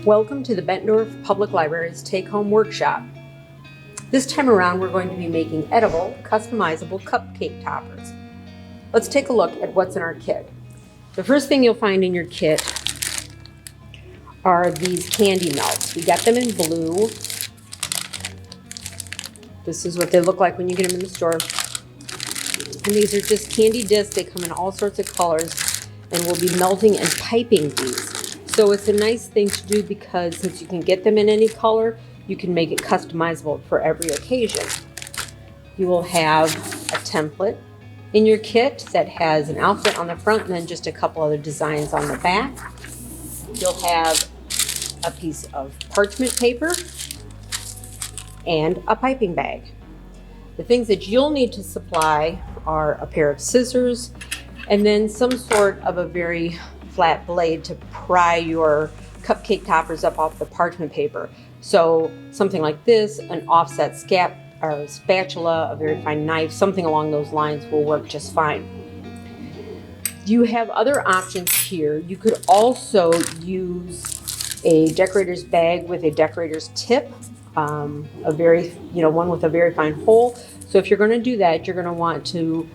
Welcome to the Bettendorf Public Library's Take-Home Workshop. This time around we're going to be making edible, customizable cupcake toppers. Let's take a look at what's in our kit. The first thing you'll find in your kit are these candy melts. We got them in blue. This is what they look like when you get them in the store. And these are just candy discs. They come in all sorts of colors, and we'll be melting and piping these. So it's a nice thing to do because since you can get them in any color, you can make it customizable for every occasion. You will have a template in your kit that has an outfit on the front and then just a couple other designs on the back. You'll have a piece of parchment paper and a piping bag. The things that you'll need to supply are a pair of scissors and then some sort of a very flat blade to pry your cupcake toppers up off the parchment paper. So something like this, an offset spatula, a very fine knife, something along those lines will work just fine. You have other options here. You could also use a decorator's bag with a decorator's tip, one with a very fine hole. So if you're going to do that, you're going to want to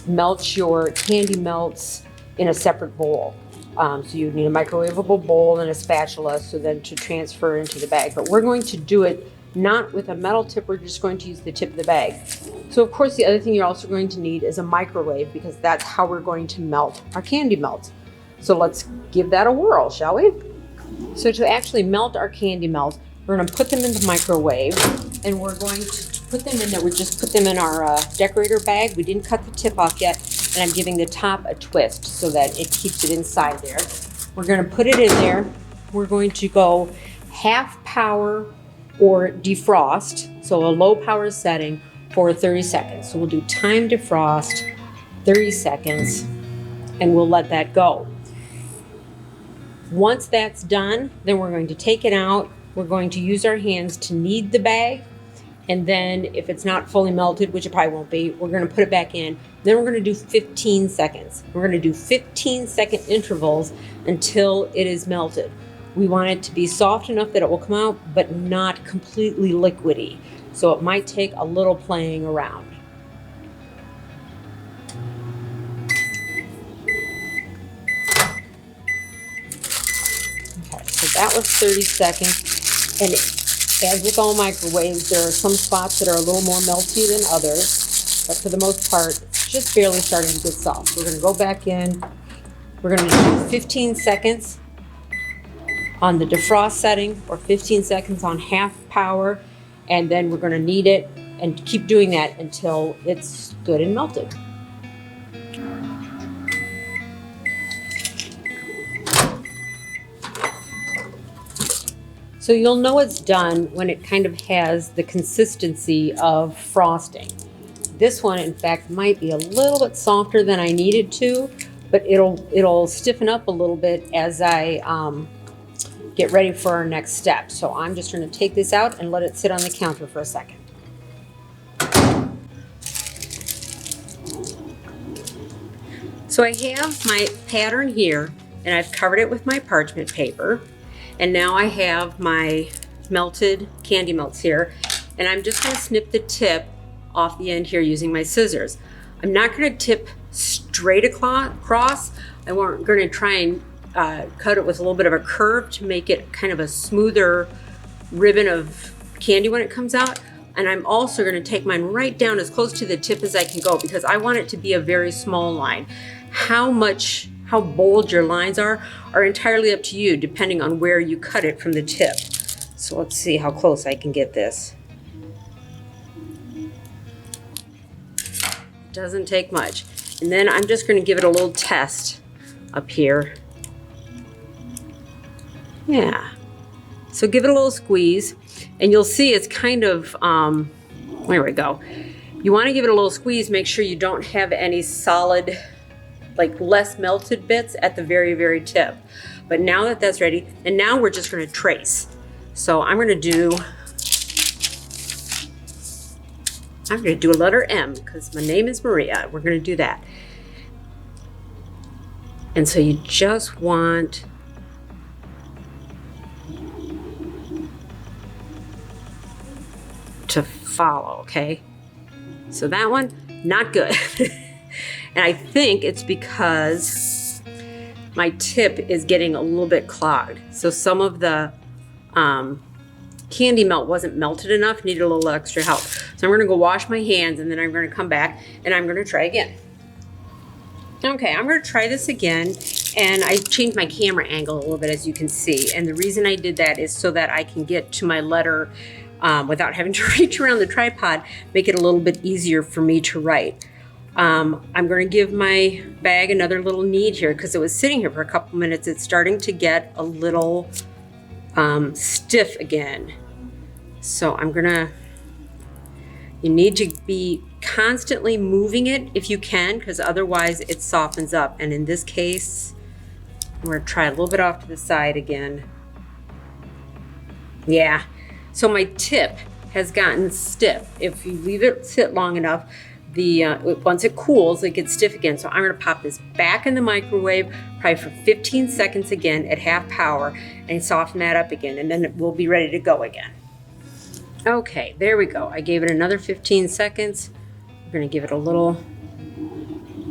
melt your candy melts in a separate bowl. So you need a microwavable bowl and a spatula so then to transfer into the bag. But we're going to do it not with a metal tip, we're just going to use the tip of the bag. So of course the other thing you're also going to need is a microwave because that's how we're going to melt our candy melts. So let's give that a whirl, shall we? So to actually melt our candy melts, we're going to put them in the microwave and we're going to put them in there. We just put them in our decorator bag. We didn't cut the tip off yet. And I'm giving the top a twist so that it keeps it inside there. We're going to put it in there. We're going to go half power or defrost, so a low power setting for 30 seconds. So we'll do time defrost, 30 seconds, and we'll let that go. Once that's done, then we're going to take it out. We're going to use our hands to knead the bag. And then if it's not fully melted, which it probably won't be, we're going to put it back in. Then we're going to do 15 seconds. We're going to do 15-second intervals until it is melted. We want it to be soft enough that it will come out, but not completely liquidy. So it might take a little playing around. Okay, so that was 30 seconds. And as with all microwaves, there are some spots that are a little more melty than others, but for the most part, it's just barely starting to get soft. So we're going to go back in. We're going to do 15 seconds on the defrost setting or 15 seconds on half power, and then we're going to knead it and keep doing that until it's good and melted. So you'll know it's done when it kind of has the consistency of frosting. This one, in fact, might be a little bit softer than I needed to, but it'll stiffen up a little bit as I get ready for our next step. So I'm just going to take this out and let it sit on the counter for a second. So I have my pattern here, and I've covered it with my parchment paper. And now I have my melted candy melts here, and I'm just going to snip the tip off the end here using my scissors. I'm not going to tip straight across. I'm going to try and cut it with a little bit of a curve to make it kind of a smoother ribbon of candy when it comes out. And I'm also going to take mine right down as close to the tip as I can go because I want it to be a very small line. How bold your lines are entirely up to you depending on where you cut it from the tip. So let's see how close I can get this. Doesn't take much. And then I'm just going to give it a little test up here. Yeah. So give it a little squeeze and you'll see it's kind of, there we go. You want to give it a little squeeze, make sure you don't have any solid, like less melted bits at the very, very tip. But now that that's ready, and now we're just going to trace. So I'm going to do a letter M because my name is Maria. We're going to do that. And so you just want to follow, okay? So that one, not good. And I think it's because my tip is getting a little bit clogged. So some of the candy melt wasn't melted enough, needed a little extra help. So I'm gonna go wash my hands and then I'm gonna come back and I'm gonna try again. Okay, I'm gonna try this again, and I changed my camera angle a little bit, as you can see. And the reason I did that is so that I can get to my letter without having to reach around the tripod, make it a little bit easier for me to write. I'm gonna give my bag another little knead here because it was sitting here for a couple minutes. It's starting to get a little stiff again. So you need to be constantly moving it if you can, because otherwise it softens up. And in this case, I'm gonna try a little bit off to the side again. Yeah, so my tip has gotten stiff. If you leave it sit long enough, once it cools, it gets stiff again. So I'm gonna pop this back in the microwave, probably for 15 seconds again at half power, and soften that up again, and then we'll be ready to go again. Okay, there we go. I gave it another 15 seconds. We're gonna give it a little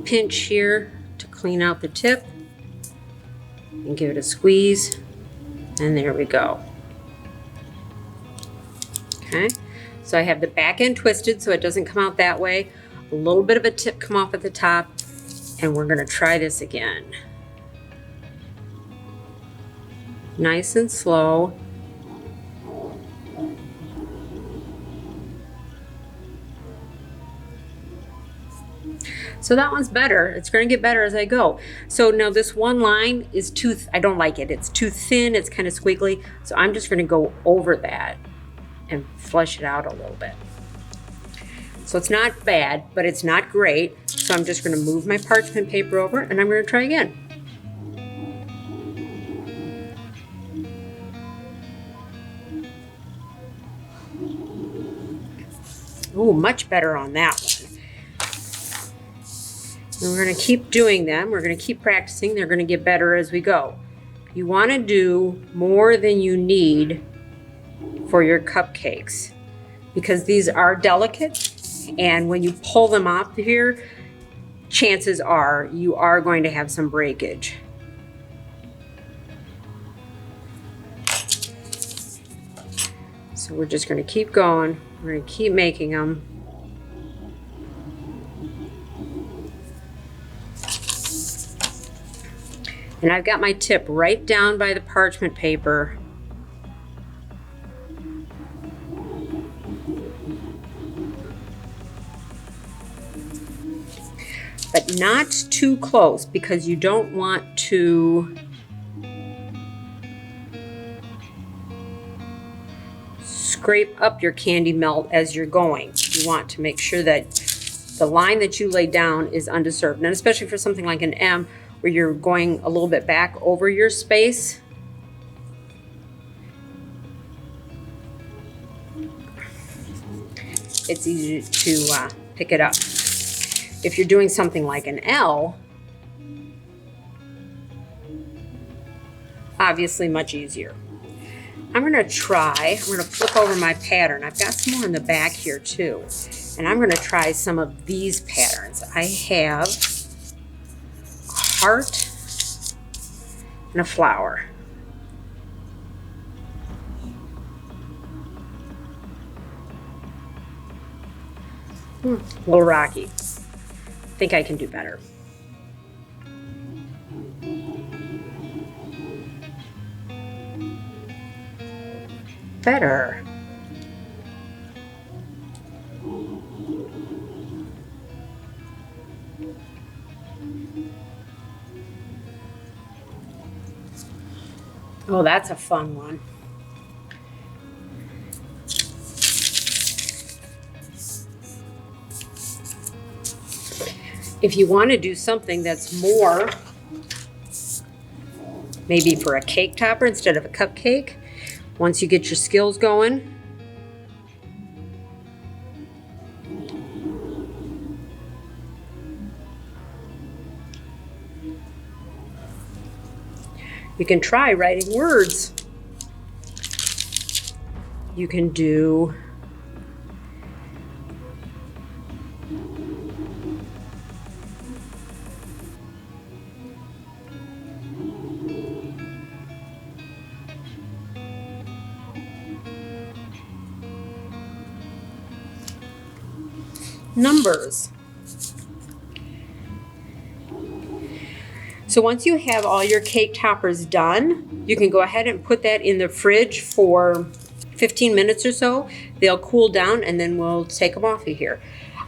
pinch here to clean out the tip, and give it a squeeze, and there we go. Okay, so I have the back end twisted so it doesn't come out that way. A little bit of a tip come off at the top, and we're gonna try this again. Nice and slow. So that one's better. It's gonna get better as I go. So now this one line is I don't like it. It's too thin, it's kind of squiggly. So I'm just gonna go over that and flush it out a little bit. So it's not bad, but it's not great. So I'm just gonna move my parchment paper over and I'm gonna try again. Oh, much better on that one. And we're gonna keep doing them. We're gonna keep practicing. They're gonna get better as we go. You wanna do more than you need for your cupcakes because these are delicate, and when you pull them off here, chances are you are going to have some breakage. So we're just gonna keep going. We're gonna keep making them. And I've got my tip right down by the parchment paper. But not too close because you don't want to scrape up your candy melt as you're going. You want to make sure that the line that you lay down is undisturbed. And especially for something like an M, where you're going a little bit back over your space. It's easy to pick it up. If you're doing something like an L, obviously much easier. I'm gonna flip over my pattern. I've got some more in the back here too. And I'm gonna try some of these patterns. I have heart and a flower. A little rocky. I think I can do better. Better. Oh, that's a fun one. If you want to do something that's more, maybe for a cake topper instead of a cupcake, once you get your skills going, you can try writing words. You can do numbers. So once you have all your cake toppers done, you can go ahead and put that in the fridge for 15 minutes or so. They'll cool down and then we'll take them off of here.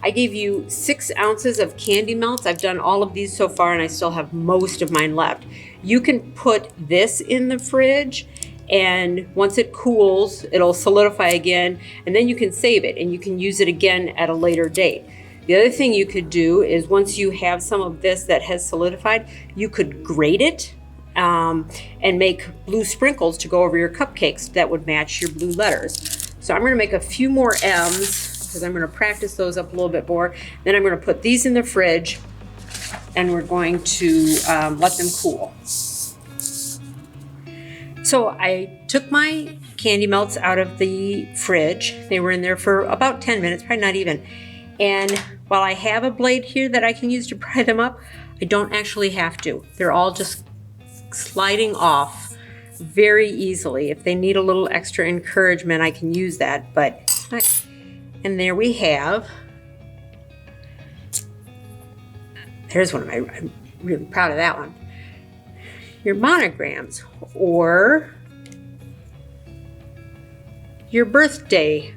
I gave you 6 ounces of candy melts. I've done all of these so far and I still have most of mine left. You can put this in the fridge and once it cools, it'll solidify again and then you can save it and you can use it again at a later date. The other thing you could do is once you have some of this that has solidified, you could grate it and make blue sprinkles to go over your cupcakes that would match your blue letters. So I'm going to make a few more M's because I'm going to practice those up a little bit more. Then I'm going to put these in the fridge and we're going to let them cool. So I took my candy melts out of the fridge. They were in there for about 10 minutes, probably not even. And while I have a blade here that I can use to pry them up, I don't actually have to. They're all just sliding off very easily. If they need a little extra encouragement, I can use that. And there we have. There's one of my, I'm really proud of that one. Your monograms or your birthday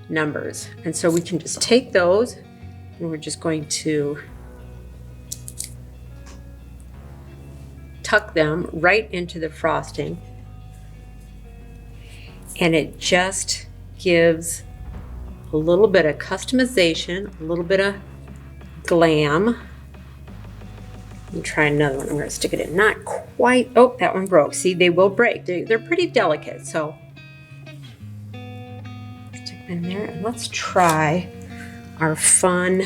numbers. And so we can just take those and we're just going to tuck them right into the frosting. And it just gives a little bit of customization, a little bit of glam. Let me try another one. I'm going to stick it in. Not quite. Oh, that one broke. See, they will break. They're pretty delicate. So in there and let's try our fun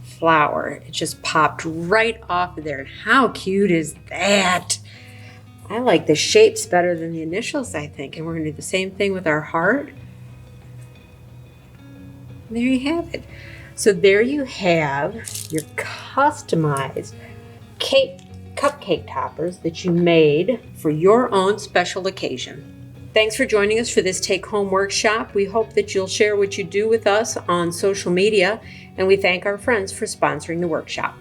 flower. It just popped right off of there. And how cute is that? I like the shapes better than the initials, I think. And we're going to do the same thing with our heart. And there you have it. So there you have your customized cupcake toppers that you made for your own special occasion. Thanks for joining us for this take-home workshop. We hope that you'll share what you do with us on social media, and we thank our friends for sponsoring the workshop.